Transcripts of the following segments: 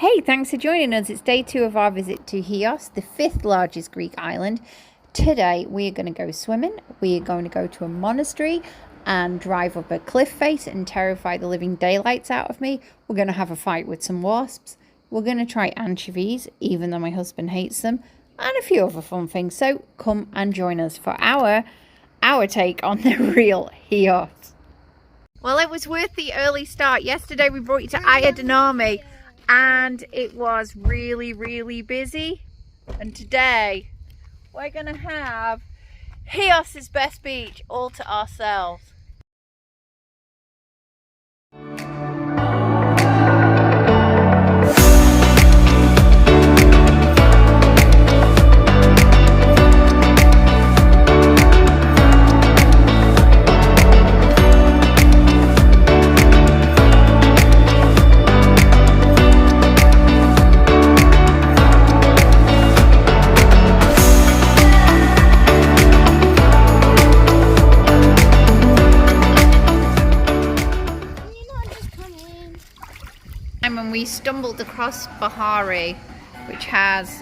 Hey, thanks for joining us. It's day 2 of our visit to Chios, the 5th largest Greek island. Today we are going to go swimming. We are going to go to a monastery and drive up a cliff face and terrify the living daylights out of me. We're going to have a fight with some wasps. We're going to try anchovies, even though my husband hates them, and a few other fun things. So come and join us for our take on the real Chios. Well, it was worth the early start. Yesterday we brought you to Ayadinami. And it was really, really busy. And today we're going to have Chios' best beach all to ourselves. And when we stumbled across Bahari, which has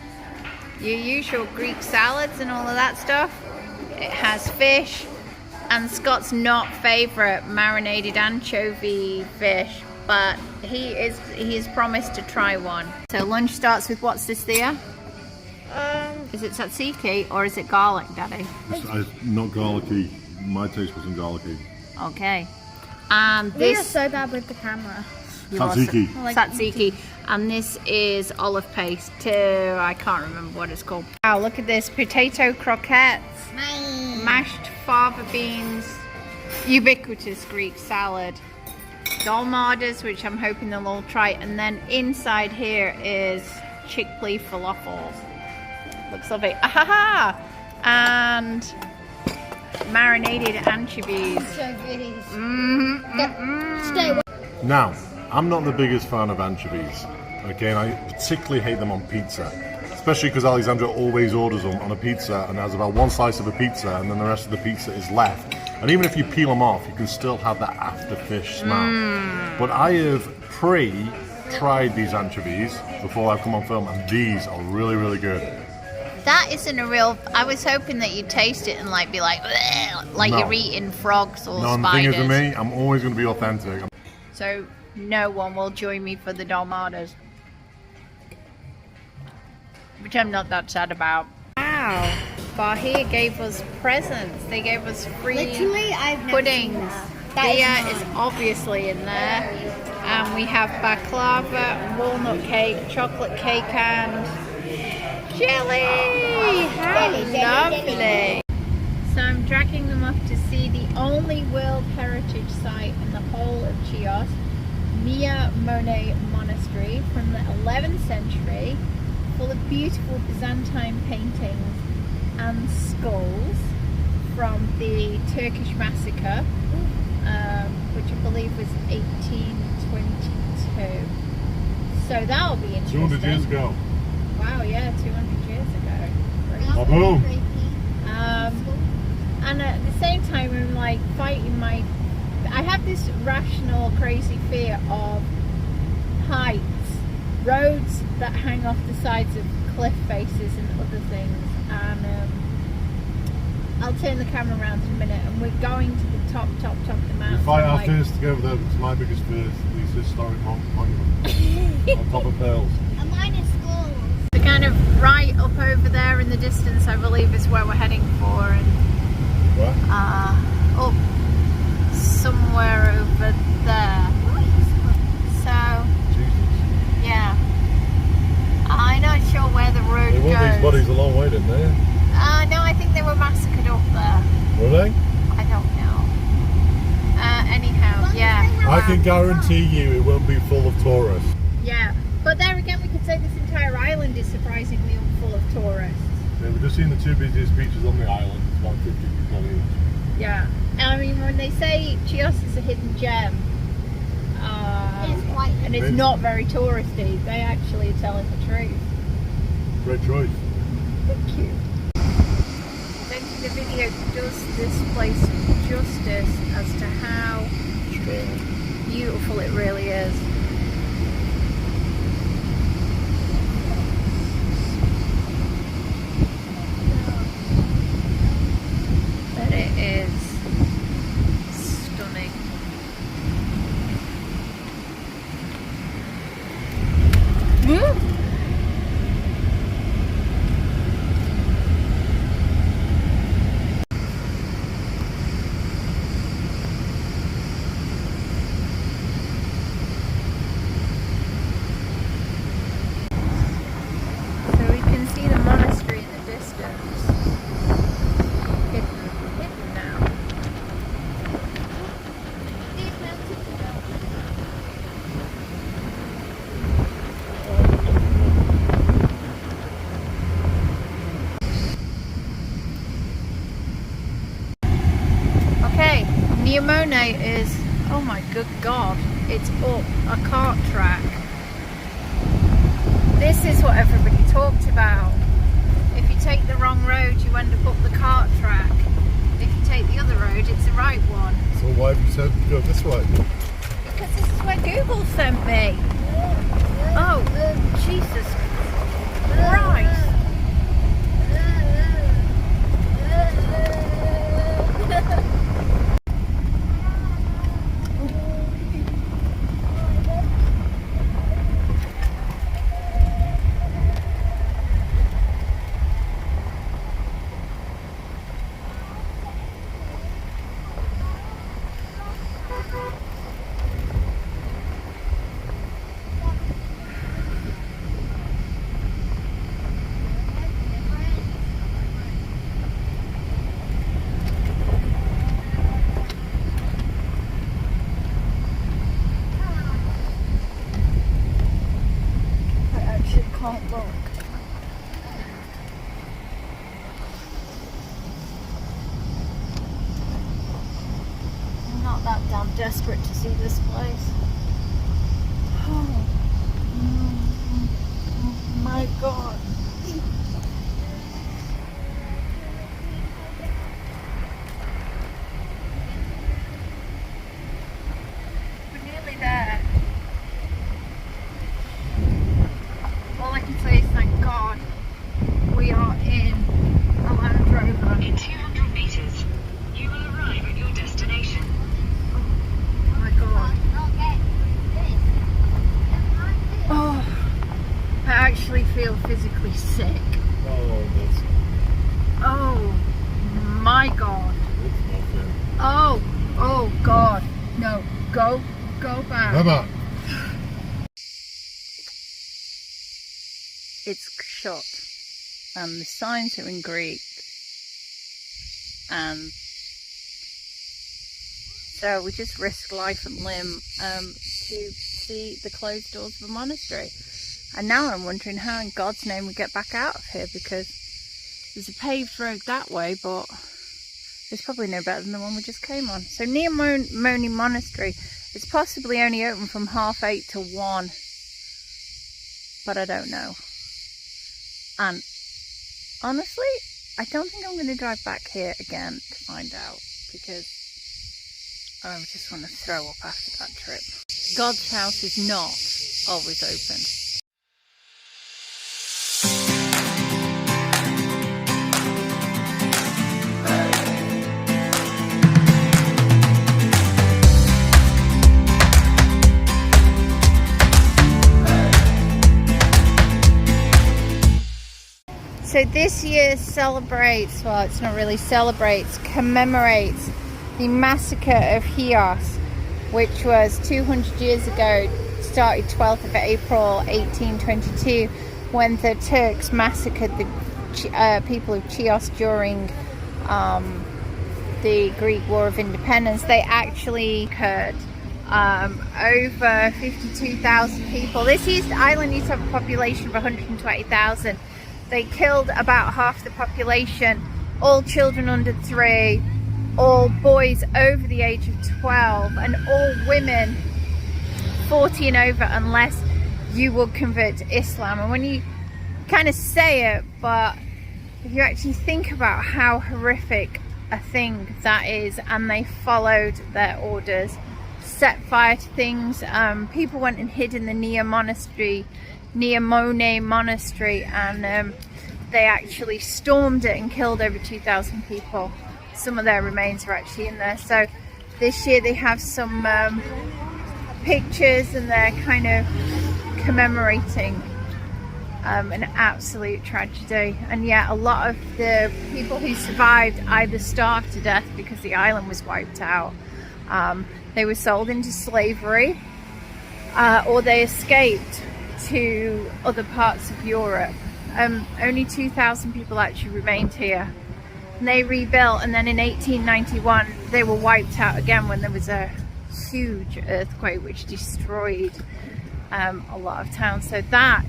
your usual Greek salads and all of that stuff, it has fish and Scott's not favourite marinated anchovy fish, but he has promised to try one. So lunch starts with, what's this, Thea? Is it tzatziki or is it garlic, Daddy? It's not garlicky. My taste wasn't garlicky. Okay. And this... We are so bad with the camera. Tzatziki. Tzatziki. And this is olive paste too. I can't remember what it's called. Wow, look at this. Potato croquettes. Mashed fava beans. Ubiquitous Greek salad. Dolmadas, which I'm hoping they'll all try. And then inside here is chickpea falafels. Looks lovely. Ahaha! And marinated anchovies. So good. Stay away. Now, I'm not the biggest fan of anchovies, okay, and I particularly hate them on pizza, especially because Alexandra always orders them on a pizza and has about one slice of a pizza and then the rest of the pizza is left. And even if you peel them off, you can still have that after fish smell. But I have tried these anchovies before I've come on film, and these are really, really good. That isn't a real... I was hoping that you'd taste it and be like no. You're eating frogs or spiders. No, the thing is with me, I'm always going to be authentic. So no one will join me for the dolmadas, which I'm not that sad about. Wow, Bahia gave us presents. They gave us free puddings. Thea is obviously in there. And we have baklava, walnut cake, chocolate cake and jelly. How lovely. So I'm dragging them up to see the only World Heritage Site in the whole of Chios, Moni monastery from the 11th century, full of beautiful Byzantine paintings and skulls from the Turkish massacre, which I believe was 1822. So that'll be interesting. 200 years ago. Wow, yeah, 200 years ago. Bravo. And at the same time, I'm fighting I have this rational, crazy fear of heights, roads that hang off the sides of cliff faces and other things. And I'll turn the camera around in a minute, and we're going to the top of the mountain. We fight our fears together. It's my biggest fear, these historic monuments on top of hills. And mine is schools. So kind of right up over there in the distance, I believe, is where we're heading for. And Where? Up somewhere over there. So, yeah. I'm not sure where the road They goes. were these bodies a long way, didn't they? No, I think they were massacred up there. Were they? I don't know. Anyhow, yeah. I can guarantee you it won't be full of tourists. Yeah. But there again, we could say this entire island is surprisingly full of tourists. Yeah, we've just seen the 2 busiest beaches on the island. It's about 50 people each. Yeah. And I mean, when they say Chios is a hidden gem, and it's not very touristy, they actually are telling the truth. Great choice. Thank you. I don't think the video does this place justice as to how beautiful it really is. Moni is, oh my good God, it's up a cart track. This is what everybody talked about. If you take the wrong road, you end up the cart track. If you take the other road, it's the right one. So why have you said to go this way? Because this is where Google sent me. Oh, Jesus Christ. Can't look. I'm not that damn desperate to see this place. Oh, my God. We're nearly there. All I can say is thank God we are in a Land Rover. In 200 meters, you will arrive at your destination. Oh my God. Oh, I actually feel physically sick. Oh, that's Oh my God. nothing. Oh God. No, go back. Emma! It's shut and the signs are in Greek, and so we just risk life and limb to see the closed doors of a monastery. And now I'm wondering how in God's name we get back out of here, because there's a paved road that way, but it's probably no better than the one we just came on. So near Moni Monastery, it's possibly only open from 8:30 to 1, but I don't know. And honestly, I don't think I'm going to drive back here again to find out, because I just want to throw up after that trip. God's house is not always open. So this year celebrates, well, it's not really celebrates, commemorates the massacre of Chios, which was 200 years ago, started 12th of April 1822, when the Turks massacred the people of Chios during the Greek War of Independence. They actually occurred over 52,000 people. This island used to have a population of 120,000. They killed about half the population, all children under 3, all boys over the age of 12, and all women 40 and over, unless you will convert to Islam. And when you kind of say it, but if you actually think about how horrific a thing that is, and they followed their orders, set fire to things. People went and hid in the near Moni Monastery, and they actually stormed it and killed over 2,000 people. Some of their remains are actually in there. So this year they have some pictures, and they're kind of commemorating an absolute tragedy. And yet a lot of the people who survived either starved to death because the island was wiped out, they were sold into slavery, or they escaped to other parts of Europe. Only 2,000 people actually remained here, and they rebuilt, and then in 1891 they were wiped out again when there was a huge earthquake which destroyed a lot of towns. So that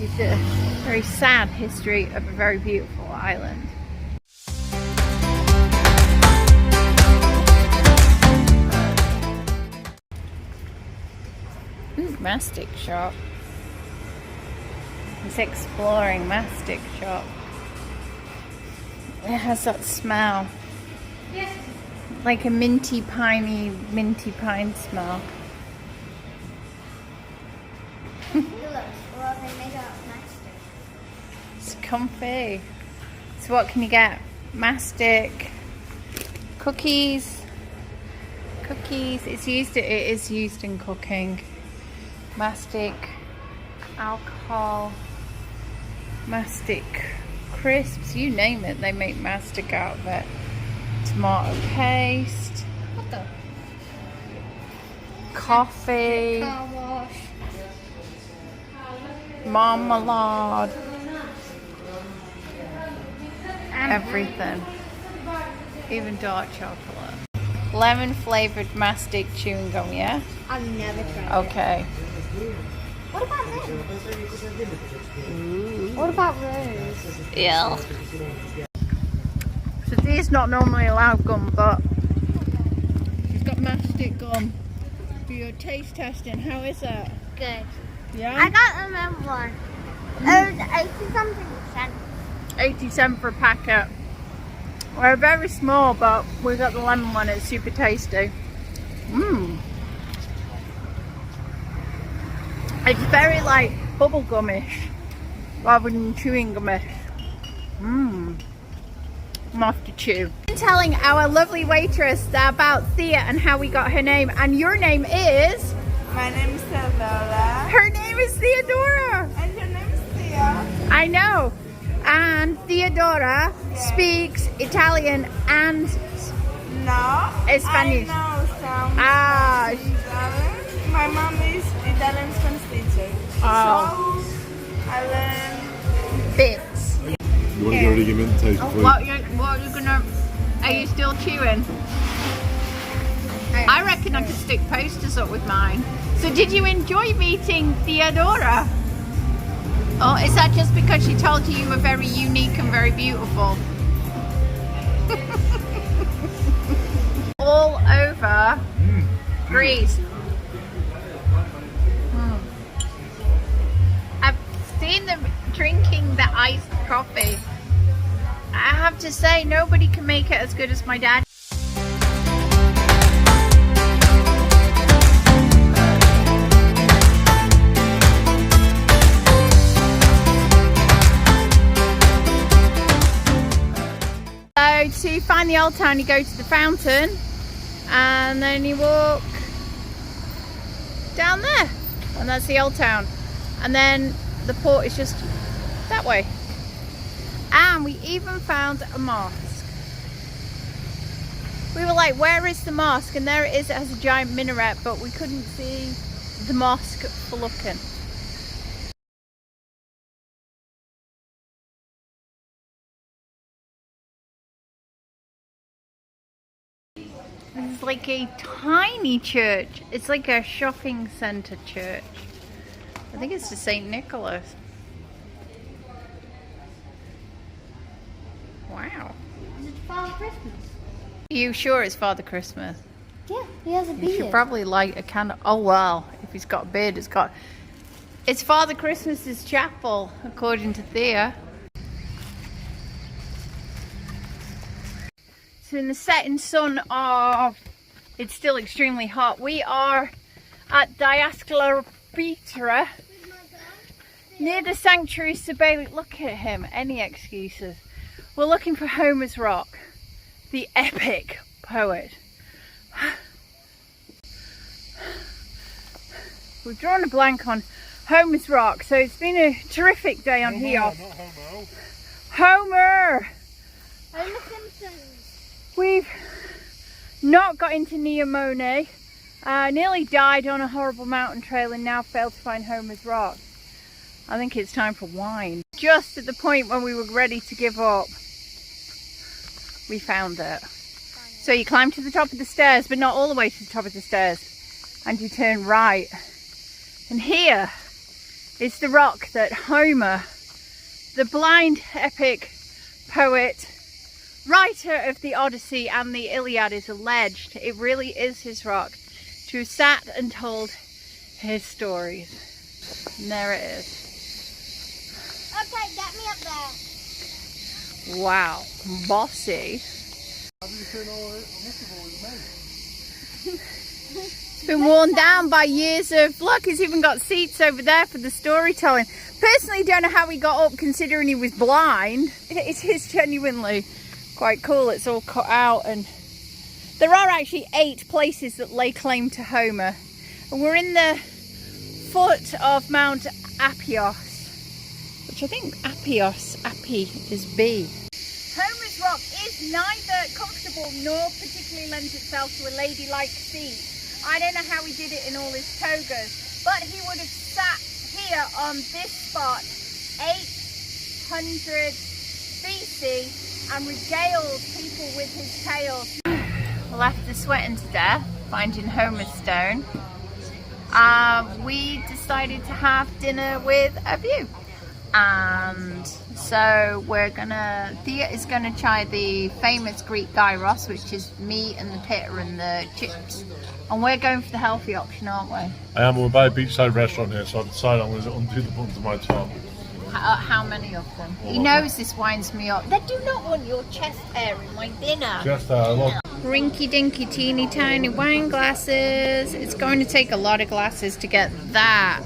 is a very sad history of a very beautiful island. Mastic shop. He's exploring Mastic shop. It has that smell. Like a minty pine smell. It's comfy. So what can you get? Mastic, cookies. It is used in cooking. Mastic, alcohol, Mastic crisps, you name it, they make Mastic out of it. Tomato paste. What the? Coffee. Car wash. Marmalade. Everything. Even dark chocolate. Lemon flavored Mastic chewing gum, yeah? I've never tried it. Okay. What about mint? What about rose? Yeah. So Thea's not normally allowed gum, but she's got Mastic gum for your taste testing. How is that? Good. Yeah? I got a mint one. It was 80 something cents. 80 cents for a packet. We're very small, but we got the lemon one. It's super tasty. Mmm. It's very like bubble gummish rather than chewing gummish. Mmm. I'm off to chew. I'm telling our lovely waitress about Thea and how we got her name, and your name is? My name is Theodora. Her name is Theodora. And your name is Thea. I know. And Theodora speaks Italian and No. Spanish. I know some Ah. Italian. My mom is Italian Spanish teacher. Oh. So I learn. Bits. You want to get rid of your mint taste before What are you gonna? Are you still chewing? I reckon I could stick posters up with mine. So did you enjoy meeting Theodora? Or is that just because she told you you were very unique and very beautiful? All over Greece. I've seen them drinking the iced coffee. I have to say, nobody can make it as good as my dad. So to find the old town, you go to the fountain and then you walk down there, and that's the old town, and then the port is just that way. And we even found a mosque. We were like, where is the mosque? And there it is. It has a giant minaret, but we couldn't see the mosque for looking. This is like a tiny church. It's like a shopping centre church. I think it's to St. Nicholas. Wow. Is it Father Christmas? Are you sure it's Father Christmas? Yeah, he has a You beard. should probably light a candle. Oh well, if he's got a beard, it's Father Christmas's chapel, according to Thea. So in the setting sun of, it's still extremely hot. We are at Diascula Petra, near the sanctuary Sabelic. Look at him, any excuses. We're looking for Homer's Rock, the epic poet. We've drawn a blank on Homer's Rock, so it's been a terrific day on Chios. Homer! Homer Simpson. We've not got into near Moni, nearly died on a horrible mountain trail and now failed to find Homer's Rock. I think it's time for wine. Just at the point when we were ready to give up, we found it. So you climb to the top of the stairs, but not all the way to the top of the stairs, and you turn right. And here is the rock that Homer, the blind epic poet, writer of the Odyssey and the Iliad, is alleged, it really is his rock, to have sat and told his stories. And there it is. Okay, get me up there. Wow, bossy. It's been worn down by years of, look, he's even got seats over there for the storytelling. Personally, don't know how he got up considering he was blind. It is genuinely quite cool. It's all cut out, and there are actually 8 places that lay claim to Homer. And we're in the foot of Mount Apios, which I think Api is B. Homer's Rock is neither comfortable nor particularly lends itself to a ladylike seat. I don't know how he did it in all his togas, but he would have sat here on this spot 800 BC and regaled people with his tales. Well, after sweating to death, finding Homer's stone, we decided to have dinner with a view. And so Thea is gonna try the famous Greek gyros, which is meat and the pita and the chips. And we're going for the healthy option, aren't we? I am. We're by a beachside restaurant here, so I've decided I'm going to undo the buttons of my top. How many of them? He knows this winds me up. They do not want your chest hair in my dinner. Chest hair, look. Rinky dinky teeny tiny wine glasses. It's going to take a lot of glasses to get that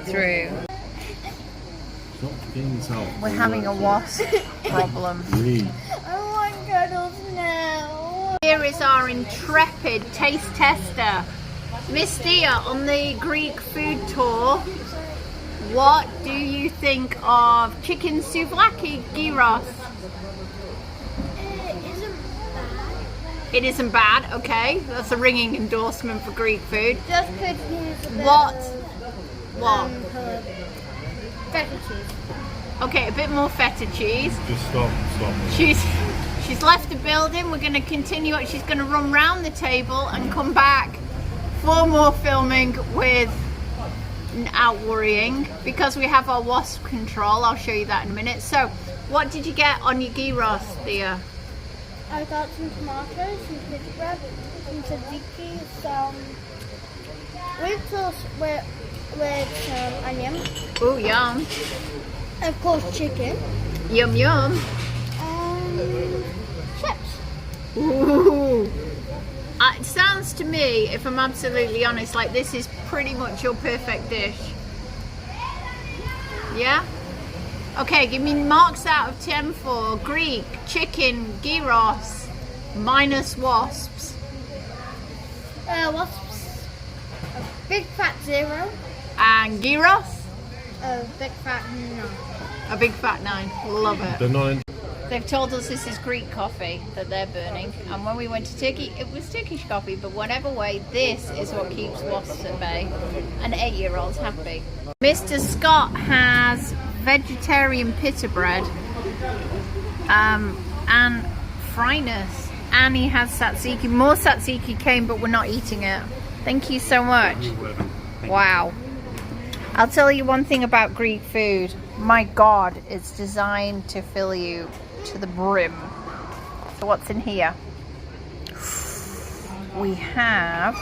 through. We're having a wasp problem. I want cuddles now. Here is our intrepid taste tester, Miss Thea, on the Greek food tour. What do you think of chicken souvlaki gyros? It isn't bad. It isn't bad, okay. That's a ringing endorsement for Greek food. Just could use a bit What? of feta cheese. Okay, a bit more feta cheese. Just stop. She's left the building. We're going to continue. She's going to run round the table and come back for more filming without worrying, because we have our wasp control. I'll show you that in a minute. So, what did you get on your gyros, Thea? I got some tomatoes, some pita bread, some tzatziki, some white sauce with onion. Ooh, yum. Of course, chicken. Yum, yum. Chips. Ooh. It sounds to me, if I'm absolutely honest, like this is pretty much your perfect dish. Yeah? Okay, give me marks out of 10 for Greek, chicken, gyros, minus wasps. Wasps. A big fat 0. And gyros, A big fat 9. a big fat 9. Love it. They're not in. They've told us this is Greek coffee that they're burning, and when we went to Turkey it was Turkish coffee, but whatever way, this is what keeps wasps at bay and 8-year-olds happy. Mr. Scott has vegetarian pita bread and fryness, and he has tzatziki. More tzatziki came, but we're not eating it. Thank you so much. Wow. I'll tell you one thing about Greek food. My God, it's designed to fill you to the brim. So what's in here? We have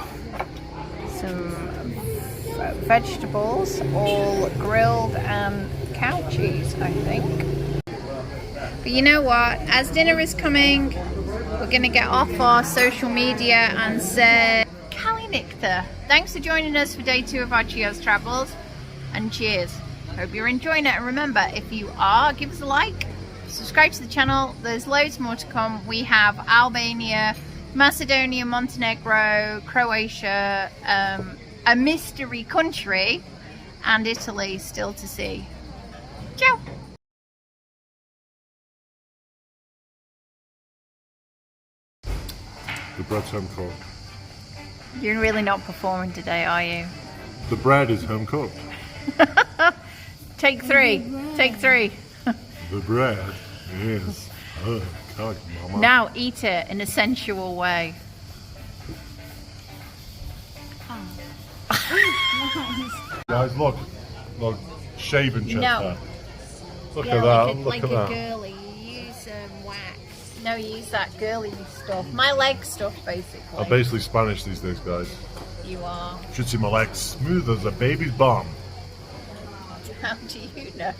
some vegetables, all grilled, and cow cheese, I think. But you know what? As dinner is coming, we're going to get off our social media and say Kali Nikta. Thanks for joining us for day 2 of our Chios travels, and cheers. Hope you're enjoying it, and remember, if you are, give us a like, subscribe to the channel. There's loads more to come. We have Albania, Macedonia, Montenegro, Croatia, a mystery country, and Italy still to see. Ciao! The bread's home cooked. You're really not performing today, are you? The bread is home cooked. Take 3. Take 3. The bread is cooked, mama. Now eat it in a sensual way. Guys, look, shaven chest No. hair. Look Yeah, at that, like look a at that. girly. You use wax. No, you use that girly stuff. My leg stuff, basically. I'm basically Spanish these days, guys. You are. Should see my legs smooth as a baby's bum. How do you know?